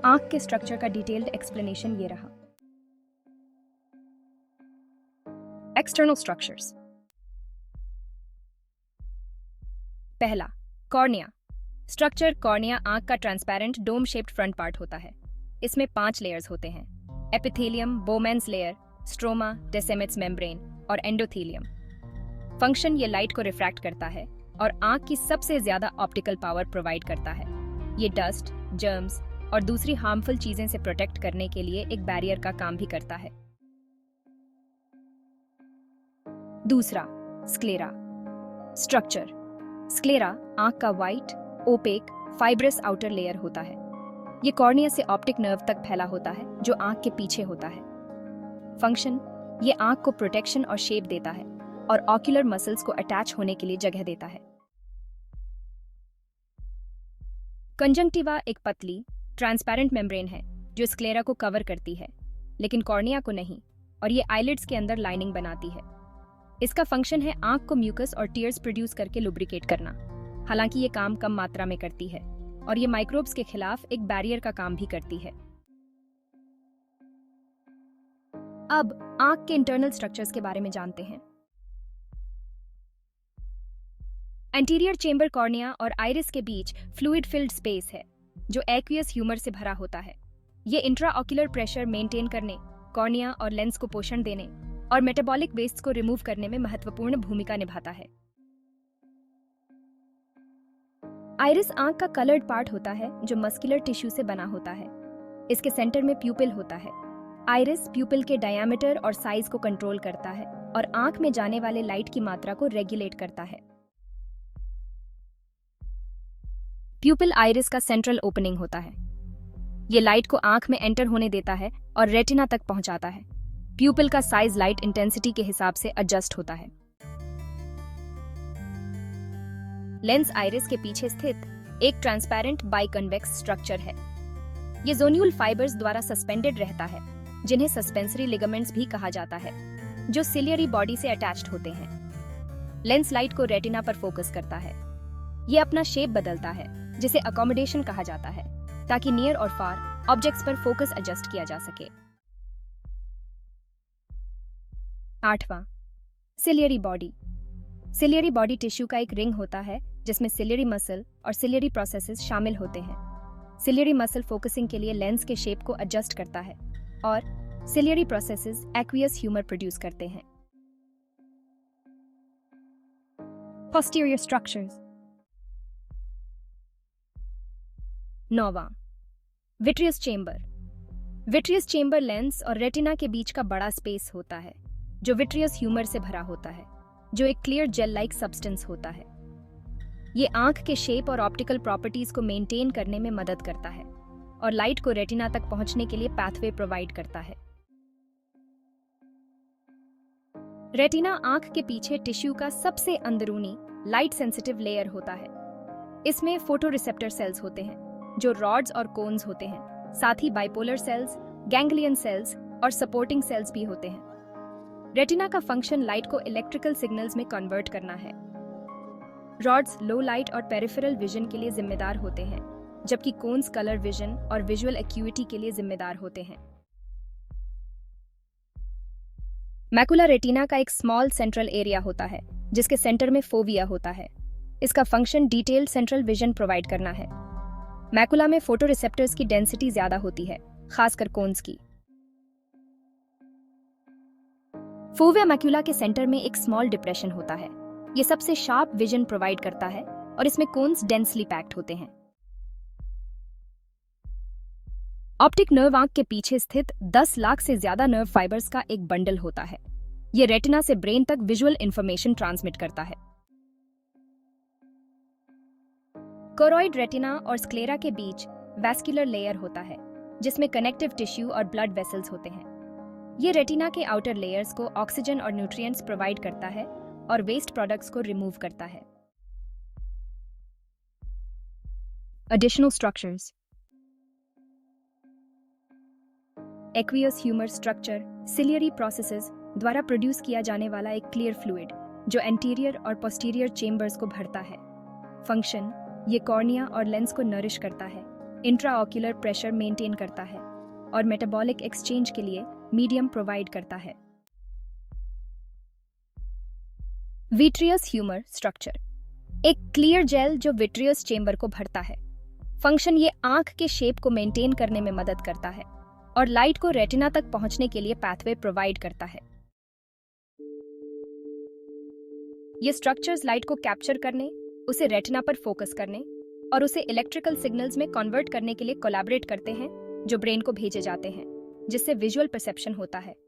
आंख के स्ट्रक्चर का डिटेल्ड एक्सप्लेनेशन ये रहा। External structures. पहला, कॉर्निया। स्ट्रक्चर कॉर्निया आंख का transparent dome shaped front part होता है। इसमें 5 लेयर्स होते हैं: epithelium, Bowman's layer, stroma, Descemet's membrane और एंडोथेलियम। फंक्शन ये लाइट को रिफ्रैक्ट करता है और आंख की सबसे ज्यादा ऑप्टिकल पावर प्रोवाइड करता है। ये डस्ट, जर्म्स और दूसरी हार्मफुल चीजें से प्रोटेक्ट करने के लिए एक बैरियर का काम भी करता है। दूसरा, स्क्लेरा। स्ट्रक्चर। स्क्लेरा आंख का white, opaque, fibrous outer layer होता है। ये कॉर्निया से ऑप्टिक नर्व तक फैला होता है जो आंख के पीछे होता है। फंक्शन, ये आंख को प्रोटेक्शन और शेप देता है और ऑक्यूलर मसल्स को अटैच होने के लिए जगह देता है। कंजंक्टिवा एक पतली, ट्रांसपेरेंट मेम्ब्रेन है जो स्क्लेरा को कवर करती है, लेकिन कॉर्निया को नहीं, और ये आईलिड्स के अंदर लाइनिंग बनाती है। इसका फंक्शन है आंख को म्यूकस और टीयर्स प्रोड्यूस करके लुब्रिकेट करना। हालांकि ये काम कम मात्रा में करती है और ये माइक्रोब्स के खिलाफ एक बैरियर का काम भी करती है। अब आंख के इंटरनल स्ट्रक्चर्स के बारे में जानते हैं। एंटीरियर चेंबर कॉर्निया और आइरिस के बीच फ्लूइड फिल्ड स्पेस है जो एक्वियस ह्यूमर से भरा होता है। ये इंट्राऑक्यूलर प्रेशर मेंटेन करने, कॉर्निया और लेंस को पोषण देने और मेटाबॉलिक वेस्ट को रिमूव करने में महत्वपूर्ण भूमिका निभाता है। आइरिस आंख का कलर्ड पार्ट होता है जो मस्कुलर टिश्यू से बना होता है। इसके सेंटर में प्यूपिल होता है। आइरिस प्यूपिल के डायमीटर और साइज को कंट्रोल करता है और आंख में जाने वाले लाइट की मात्रा को रेगुलेट करता है। प्यूपिल आइरिस का सेंट्रल ओपनिंग होता है। ये लाइट को आंख में एंटर होने देता है और रेटिना तक पहुंचाता है। प्यूपिल का साइज लाइट इंटेंसिटी के हिसाब से एडजस्ट होता है। लेंस आइरिस के पीछे स्थित एक ट्रांसपेरेंट बाइकन्वेक्स स्ट्रक्चर है। ये जोन्यूल फाइबर्स द्वारा सस्पेंडेड रहता है, जिन्हें सस्पेंसरी लिगामेंट्स भी कहा जाता है, जो सिलियरी बॉडी से अटैच्ड होते हैं। लेंस लाइट को रेटिना पर फोकस करता है। ये अपना शेप बदलता है, जिसे अकोमोडेशन कहा जाता है, ताकि नियर और फार ऑब्जेक्ट्स पर फोकस एडजस्ट किया जा सके। 8वां, ciliary body. Ciliary body tissue का एक रिंग होता है जिसमें सिलियरी मसल और सिलियरी प्रोसेसेस शामिल होते हैं। सिलियरी मसल फोकसिंग के लिए लेंस के शेप को एडजस्ट करता है और ciliary processes aqueous humour produce करते हैं। Posterior structures. 9वां, vitreous chamber. Vitreous chamber lens और रेटिना के बीच का बड़ा स्पेस होता है जो विट्रियस ह्यूमर से भरा होता है, जो एक क्लियर जेल लाइक सब्सटेंस होता है। ये आंख के शेप और ऑप्टिकल प्रॉपर्टीज को मेंटेन करने में मदद करता है और लाइट को रेटिना तक पहुंचने के लिए पाथवे प्रोवाइड करता है। रेटिना आंख के पीछे टिश्यू का सबसे अंदरूनी लाइट सेंसिटिव लेयर होता है। इसमें फोटोरिसेप्टर सेल्स होते हैं जो रॉड्स और कोन्स होते हैं। साथ ही बाइपोलर सेल्स, गैंग्लियन सेल्स और सपोर्टिंग सेल्स भी होते हैं। रेटिना का फंक्शन लाइट को इलेक्ट्रिकल सिग्नल्स में कन्वर्ट करना है। रॉड्स लो लाइट और पेरिफेरल विजन के लिए जिम्मेदार होते हैं, जबकि कोन्स कलर विजन और विजुअल एक्यूटी के लिए जिम्मेदार होते हैं। मैकुला रेटिना का एक स्मॉल सेंट्रल एरिया होता है जिसके सेंटर में फोविया होता है। इसका function detailed central vision provide करना है। मैकुला में फोटोरिसेप्टर्स की डेंसिटी ज्यादा होती है, खासकर कोन्स की। फोविया मैकुला के सेंटर में एक स्मॉल डिप्रेशन होता है। ये सबसे शार्प विजन प्रोवाइड करता है और इसमें कोन्स डेंसली पैक्ड होते हैं। ऑप्टिक नर्व आंख के पीछे स्थित 10 लाख से ज्यादा नर्व फाइबर्स का एक बंडल होता है। ये रेटिना से ब्रेन तक विजुअल इंफॉर्मेशन ट्रांसमिट करता है। कोरोइड रेटिना और स्क्लेरा के बीच वैस्कुलर लेयर होता है जिसमें कनेक्टिव टिश्यू और ब्लड वेसल्स होते हैं। ये रेटिना के आउटर लेयर्स को ऑक्सीजन और न्यूट्रिएंट्स प्रोवाइड करता है और वेस्ट प्रोडक्ट्स को रिमूव करता है। Additional structures. Aqueous humour structure ciliary processes द्वारा प्रोड्यूस किया जाने वाला एक क्लियर फ्लूइड जो एंटीरियर और पोस्टीरियर चेम्बर्स को भरता है। फंक्शन, ये कॉर्निया और लेंस को नरिश करता है इंट्राऑक्यूलर प्रेशर मेंटेन करता है और मेटाबॉलिक एक्सचेंज के लिए मीडियम प्रोवाइड करता है। विट्रियस ह्यूमर स्ट्रक्चर एक क्लियर जेल जो विट्रियस चेंबर को भरता है। फंक्शन ये आंख के शेप को मेंटेन करने में मदद करता है और लाइट को रेटिना तक पहुंचने के लिए पाथवे प्रोवाइड करता है। ये स्ट्रक्चर्स लाइट को कैप्चर करने, उसे रेटिना पर फोकस करने और उसे इलेक्ट्रिकल सिग्नल्स में कन्वर्ट करने के लिए कोलैबोरेट करते हैं, जो ब्रेन को भेजे जाते हैं, जिससे विजुअल परसेप्शन होता है।